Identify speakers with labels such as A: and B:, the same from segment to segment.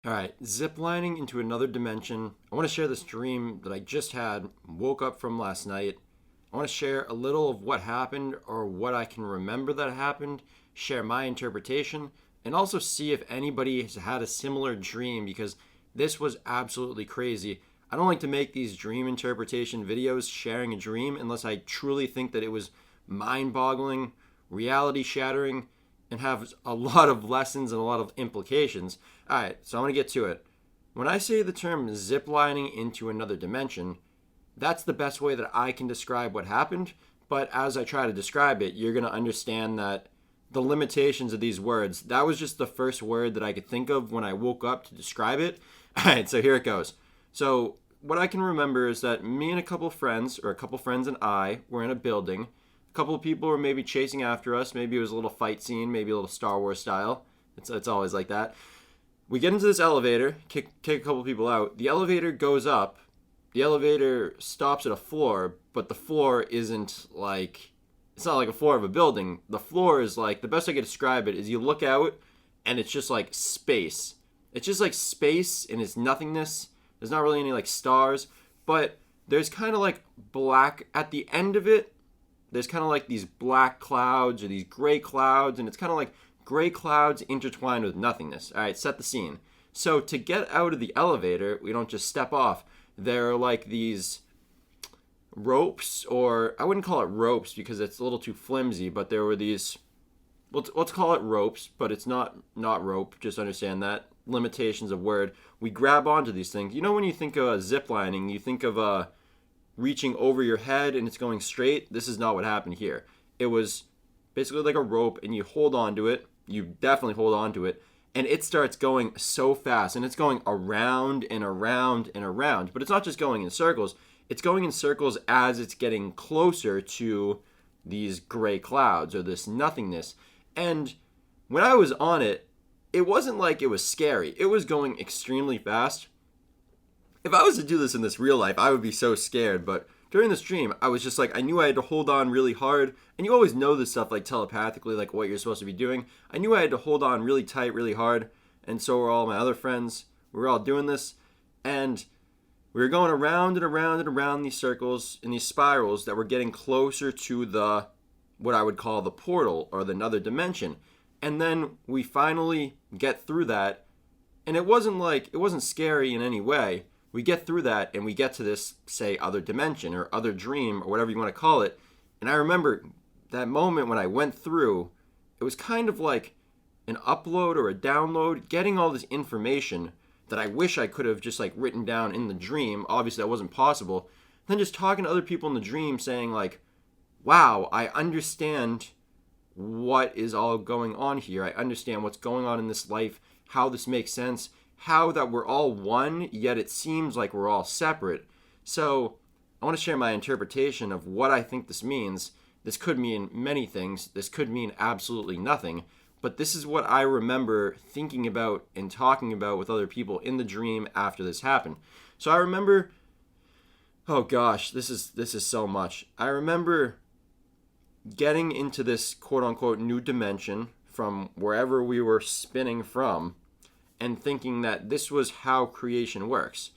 A: All right, ziplining into another dimension. I want to share this dream that I just had, woke up from last night. I want to share a little of what happened or what I can remember that happened, share my interpretation, and also see if anybody has had a similar dream because this was absolutely crazy. I don't like to make these dream interpretation videos sharing a dream unless I truly think that it was mind boggling, reality shattering, and have a lot of lessons and a lot of implications. All right, so I'm going to get to it. When I say the term ziplining into another dimension, that's the best way that I can describe what happened. But as I try to describe it, you're going to understand that the limitations of these words, that was just the first word that I could think of when I woke up to describe it. All right, so here it goes. So, what I can remember is that me and a couple friends, or a couple friends and I, were in a building. A couple of people were maybe chasing after us. Maybe it was a little fight scene, maybe a little Star Wars style. It's always like that. We get into this elevator, kick a couple people out. The elevator goes up. The elevator stops at a floor, but the floor isn't like, it's not like a floor of a building. The floor is like, the best I could describe it is you look out and it's just like space. It's just like space and it's nothingness. There's not really any like stars, but there's kind of like black at the end of it. There's kind of like these black clouds or these gray clouds, and it's kind of like gray clouds intertwined with nothingness. All right, set the scene. So to get out of the elevator, we don't just step off. There are like these ropes, or I wouldn't call it ropes because it's a little too flimsy, but there were these, let's call it ropes, but it's not rope, just understand that. Limitations of word. We grab onto these things. You know when you think of zip lining, you think of reaching over your head and it's going straight. This is not what happened here. It was basically like a rope and you hold on to it. You definitely hold on to it. And it starts going so fast and it's going around and around and around. But it's not just going in circles. It's going in circles as it's getting closer to these gray clouds or this nothingness. And when I was on it, it wasn't like it was scary. It was going extremely fast. If I was to do this in this real life, I would be so scared. But during the stream, I was just like, I knew I had to hold on really hard. And you always know this stuff like telepathically, like what you're supposed to be doing. I knew I had to hold on really tight, really hard. And so were all my other friends. We were all doing this. And we were going around and around and around these circles in these spirals that were getting closer to the, what I would call the portal or the another dimension. And then we finally get through that. And it wasn't scary in any way. We get through that and we get to this, say, other dimension or other dream or whatever you want to call it. And I remember that moment when I went through, it was kind of like an upload or a download, getting all this information that I wish I could have just like written down in the dream. Obviously that wasn't possible. Then just talking to other people in the dream saying like, wow, I understand what is all going on here. I understand what's going on in this life, how this makes sense, how that we're all one, yet it seems like we're all separate. So I want to share my interpretation of what I think this means. This could mean many things. This could mean absolutely nothing. But this is what I remember thinking about and talking about with other people in the dream after this happened. So I remember, oh gosh, this is so much. I remember getting into this quote unquote new dimension from wherever we were spinning from and thinking that this was how creation works.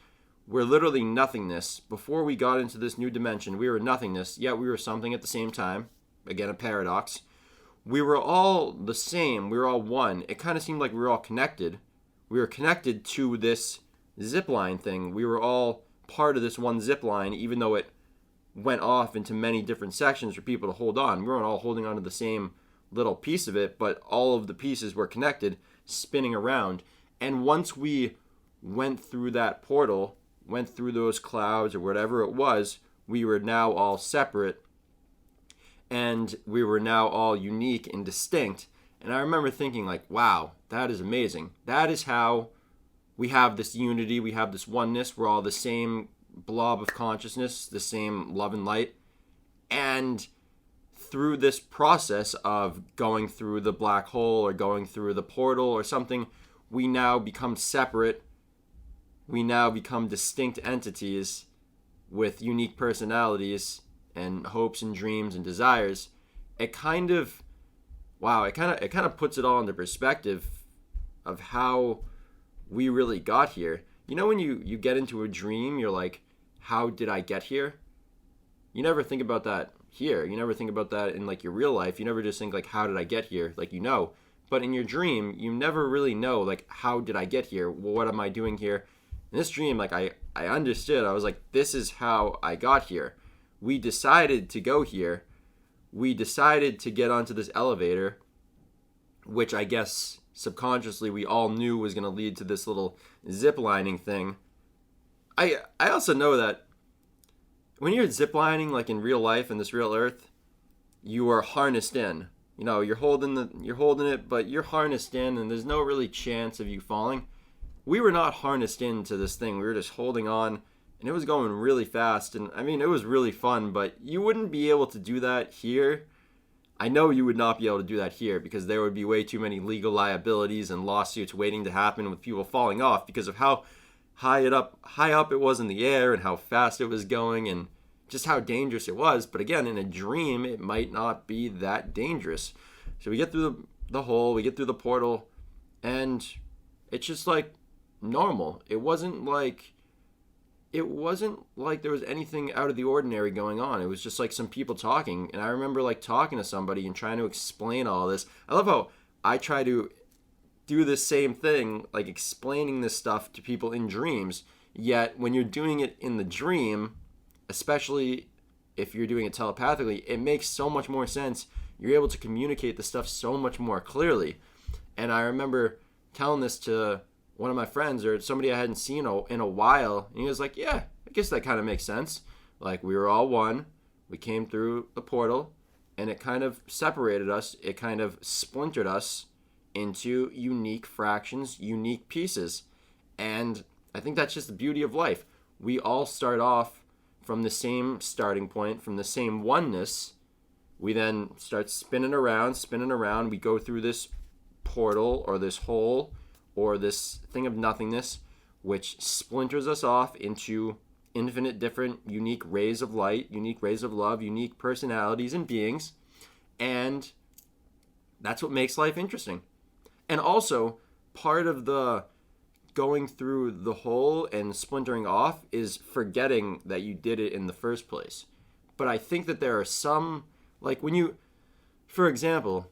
A: We're literally nothingness. Before we got into this new dimension, we were nothingness, yet we were something at the same time. Again, a paradox. We were all the same. We were all one. It kind of seemed like we were all connected. We were connected to this zipline thing. We were all part of this one zipline, even though it went off into many different sections for people to hold on. We weren't all holding on to the same little piece of it, but all of the pieces were connected, spinning around. And once we went through that portal, went through those clouds or whatever it was, we were now all separate and we were now all unique and distinct. And I remember thinking like, wow, that is amazing. That is how we have this unity, we have this oneness, we're all the same blob of consciousness, the same love and light. And through this process of going through the black hole or going through the portal or something, we now become separate. We now become distinct entities with unique personalities and hopes and dreams and desires. It kind of, wow, it kind of puts it all into perspective of how we really got here. You know, when you get into a dream, you're like, how did I get here? You never think about that here. You never think about that in like your real life. You never just think like, how did I get here? Like, you know, but in your dream, you never really know like, how did I get here? Well, what am I doing here? In this dream, like I understood. I was like, this is how I got here. We decided to go here. We decided to get onto this elevator, which I guess subconsciously we all knew was going to lead to this little zip lining thing. I also know that when you're zip lining like in real life in this real earth, you are harnessed in. You know, you're holding it, but you're harnessed in, and there's no really chance of you falling. We were not harnessed into this thing. We were just holding on, and it was going really fast. And I mean, it was really fun, but you wouldn't be able to do that here. I know you would not be able to do that here because there would be way too many legal liabilities and lawsuits waiting to happen with people falling off because of how high up it was in the air and how fast it was going and just how dangerous it was. But again, in a dream, it might not be that dangerous. So we get through the hole, we get through the portal, and it's just like normal. It wasn't like there was anything out of the ordinary going on. It was just like some people talking, and I remember like talking to somebody and trying to explain all this. I love how I try to do the same thing, like explaining this stuff to people in dreams, yet when you're doing it in the dream, especially if you're doing it telepathically, it makes so much more sense. You're able to communicate the stuff so much more clearly. And I remember telling this to one of my friends or somebody I hadn't seen in a while, and he was like, yeah, I guess that kind of makes sense. Like, we were all one. We came through the portal, and it kind of separated us. It kind of splintered us into unique fractions, unique pieces. And I think that's just the beauty of life. We all start off from the same starting point, from the same oneness. We then start spinning around. We go through this portal or this hole or this thing of nothingness, which splinters us off into infinite different unique rays of light, unique rays of love, unique personalities and beings. And that's what makes life interesting. And also, part of the going through the hole and splintering off is forgetting that you did it in the first place. But I think that there are some, like for example,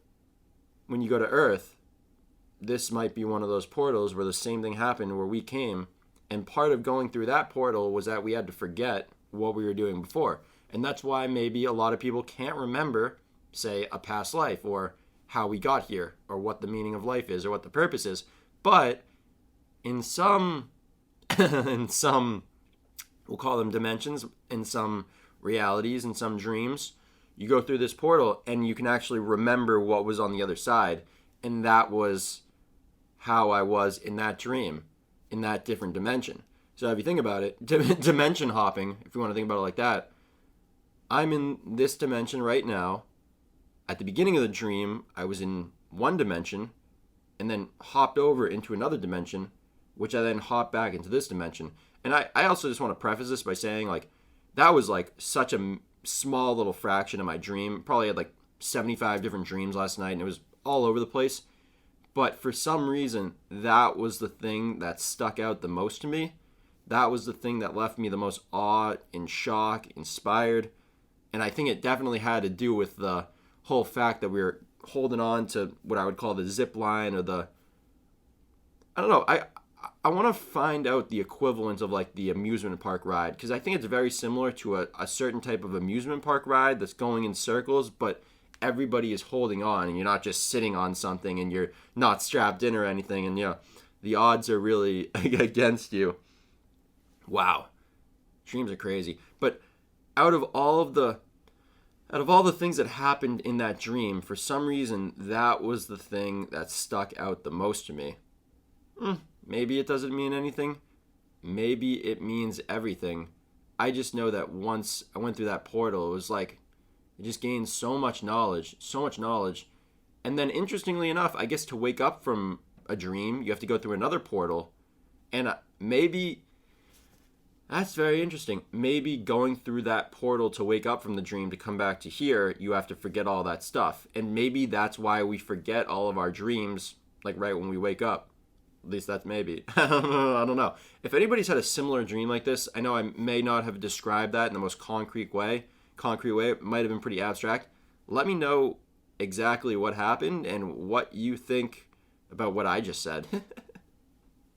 A: when you go to Earth, this might be one of those portals where the same thing happened where we came, and part of going through that portal was that we had to forget what we were doing before. And that's why maybe a lot of people can't remember, say, a past life or how we got here or what the meaning of life is or what the purpose is. But in some we'll call them dimensions, in some realities, in some dreams, you go through this portal and you can actually remember what was on the other side. And that was how I was in that dream, in that different dimension. So if you think about it, dimension hopping, if you want to think about it like that, I'm in this dimension right now. At the beginning of the dream, I was in one dimension and then hopped over into another dimension, which I then hopped back into this dimension. And I also just want to preface this by saying, like, that was like such a small little fraction of my dream. Probably had like 75 different dreams last night, and it was all over the place. But for some reason, that was the thing that stuck out the most to me. That was the thing that left me the most awe, in shock, inspired. And I think it definitely had to do with the whole fact that we were holding on to what I would call the zip line or the, I don't know, I want to find out the equivalent of like the amusement park ride, because I think it's very similar to a certain type of amusement park ride that's going in circles, but everybody is holding on and you're not just sitting on something and you're not strapped in or anything, and the odds are really against you. Wow. Dreams are crazy. But out of all the things that happened in that dream, for some reason, that was the thing that stuck out the most to me. Maybe it doesn't mean anything. Maybe it means everything. I just know that once I went through that portal, it was like, I just gained so much knowledge. And then interestingly enough, I guess to wake up from a dream, you have to go through another portal. And maybe that's very interesting. Maybe going through that portal to wake up from the dream to come back to here, you have to forget all that stuff. And maybe that's why we forget all of our dreams, like right when we wake up. At least that's maybe. I don't know. If anybody's had a similar dream like this, I know I may not have described that in the most concrete way. It might have been pretty abstract. Let me know exactly what happened and what you think about what I just said.